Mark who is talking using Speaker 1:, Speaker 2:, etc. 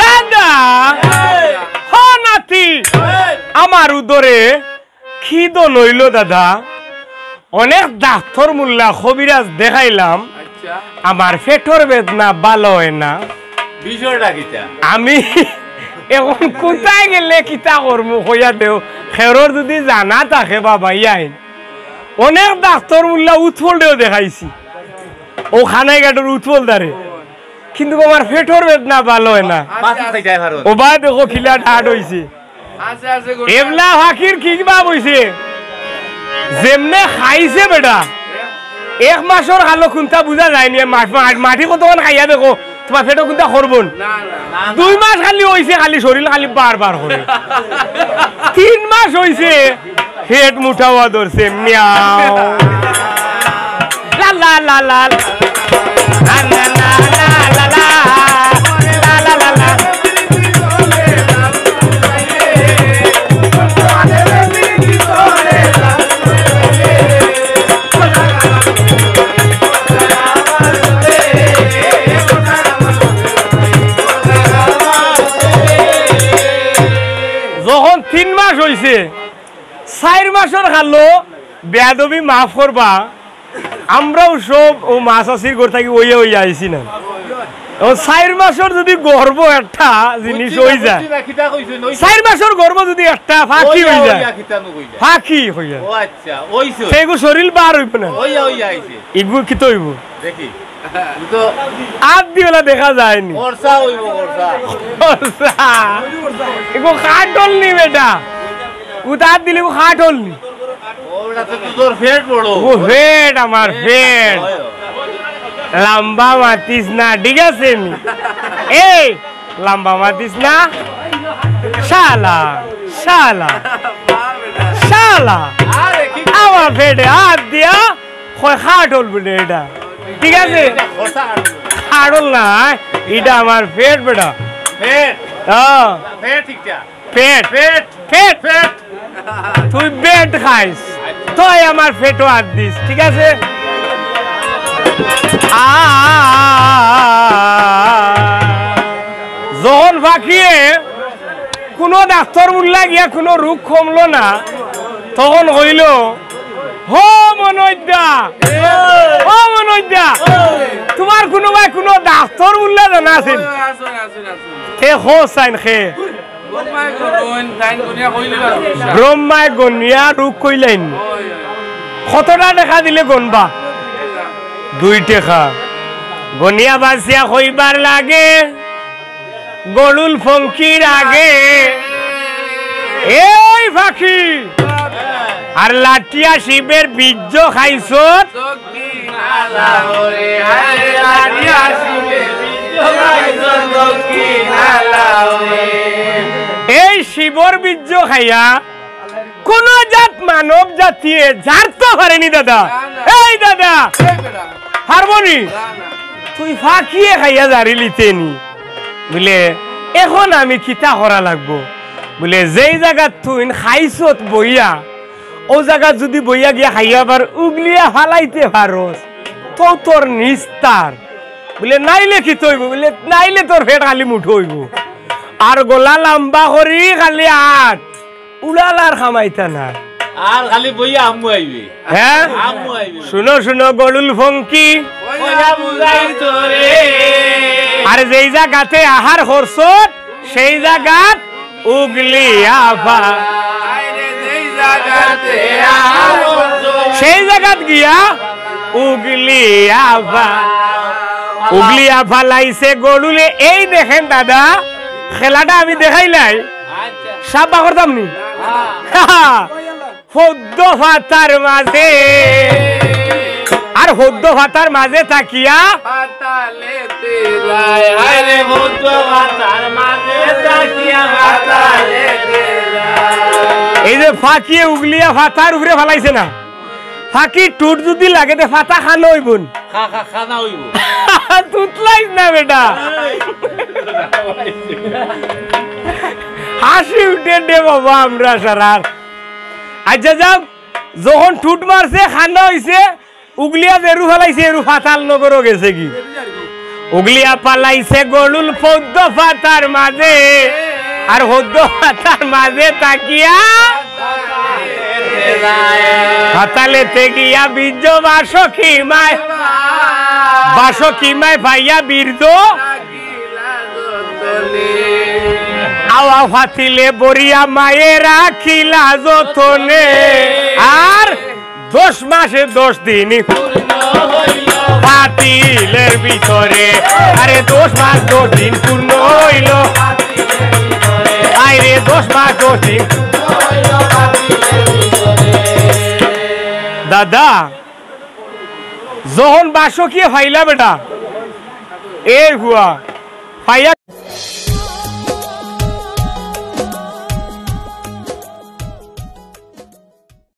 Speaker 1: দাদা হ নাতি আমার উদরে খিদ নইল দাদা অনেক ডাক্তার মুল্লা কবিরাজ দেখাইলাম আমার পেটর বেদনা ভালো হয় না
Speaker 2: বিষয়টা কিটা
Speaker 1: আমি এখন কোথায় গেলে কিতা করবো হইয়া দেও খেরর যদি জানা থাকে বাবা ইয়াইন অনেক ডাক্তার মুল্লা উৎফল দেও দেখাইছি ও খানাই গাটোর উৎফল দারে কিন্তু আমার পেটর বেদনা ভালো হয় না ও বা দেখো খিলা ঠাট হইছে এবলা ফাঁকির কি বাপ হইছে যেমনে খাইছে বেটা এক মাসের হালো কোনটা বুঝা যায়নি মাটি কতক্ষণ খাইয়া দেখো তোমার পেটো কোনটা করবো 2 মাস খালি হইছে খালি শরীর খালি বারবার করে 3 মাস হইছে পেট মুঠাওয়া ধরছে মিয়াও লা লা লা লা লা লা লা লা যখন 3 মাস হইছে 4 মাসের খালো বেয়াদবি মাফ করবা আমরাও সব ও মাছ আসির ঘর থাকি ওইয়া ওইয়া আইছি না 4 মাসের যদি গর্ব একটা জিনিস হয়ে যায় 4 মাসের গর্ব যদি একটা ফাঁকি হয়ে যায় ফাঁকি হয়ে যায় সেইগু শরীর বার হইব না এগুলো কি তৈব
Speaker 2: দেখি
Speaker 1: আদ দিওলা দেখা যায়নি এগো খাট হলনি বেটা উতার দিলে খাট হলনি ও ফেট আমার ফেট লম্বা মাতিস না ঠিক আছে এই লম্বা মাতিস না শালা শালা শালা আমার ফেটে হাত দিয়া খাট হল বলে এটা ঠিক আছে খাটল না এটা আমার ফেট বেটা পেট পেট পেট পেট তুই বেড খাইস তুই আমার পেটও হাত দিস ঠিক আছে যখন ফাঁকিয়ে কোনো ডাক্তার মুল্লা গিয়া কোনো রোগ কমলো না তখন হইল হো মনোজ্ঞা ও মনোজ্ঞা তোমার কোনোবাই কোনো ডাক্তার মুল্লা জানা আছেন খে হো সাইন খে ব্রহ্মায় গনিয়া রোগ কইলেন কতটা দেখা দিলে গনবা 2 টাকা গনিয়া বাসিয়া হইবার লাগে গরুল ফঙ্কির আগে এই ফাঁকি আর লাটিয়া শিবের বীর্য খাইছ এই শিবর বীর্য খাইয়া কোন জাত মানব জাতিয়ে ঝাড়তে পারেনি দাদা এই দাদা হারমোনি তুই ফাঁকিয়ে খাইয়া জারিলিতেনি বলে এখন আমি কিতা করা লাগবো বলে যেই জায়গা তুই খাইছত বইয়া ও জায়গা যদি বইয়া গিয়া খাইয়া পার উগলিয়া ফালাইতে পারস তো তোর নিস্তার বলে নাইলে কি তৈব বলে নাইলে তোর পেট খালি মুঠো হইব আর গলা লম্বা করি খালি আট উড়াল আর খামাইতা না
Speaker 2: আর খালি বইয়া আম্মু আইবে
Speaker 1: হ্যাঁ
Speaker 2: আম্মু আইবে
Speaker 1: শুনো শুনো গরুল ফঙ্কি
Speaker 2: ওয়া বুঝাই তোরে
Speaker 1: আর যেই জায়গাতে আহার করছত সেই জায়গাত উগলি আফা সেই জায়গাত গিয়া উগলি আফা লাইছে গরুলে এই দেখেন দাদা খেলাটা আমি দেখাইলাই সাবা করতাম নি হদ্দ ফাতার মাঝে আর হদ্দ ফাতার মাঝে থাকিয়া এই যে ফাঁকিয়ে উগলিয়া ফাতার উপরে ফালাইছে না ফাঁকি টুট যদি লাগে তো ফাতা খানো হইবন
Speaker 2: খানা হইব
Speaker 1: তুতলাইস না বেটা হাসি উঠে দে বাবা আমরা সারার আচ্ছা যাও যখন টুট মারছে খানা হইছে উগলিয়া যেরু ফেলাইছে এরু ফাতাল নগরও গেছে কি উগলিয়া পালাইছে গরুল পদ্ম পাতার মাঝে আর হদ্দ পাতার মাঝে তাকিয়া হাতালেতে গিয়া বীর্য বাসকীমায় ভাইয়া বীর্য আওয়া ফাতিলে বরিয়া মায়ের রাখিলা যতনে আর 10 মাসে 10 দিন পাতিলের ভিতরে আরে 10 মাস 10 দিন পূর্ণ হইল আরে 10 মাস 10 দিন দাদা যখন বাসকী ফাইলা বেটা এই হুয়া ফাইয়া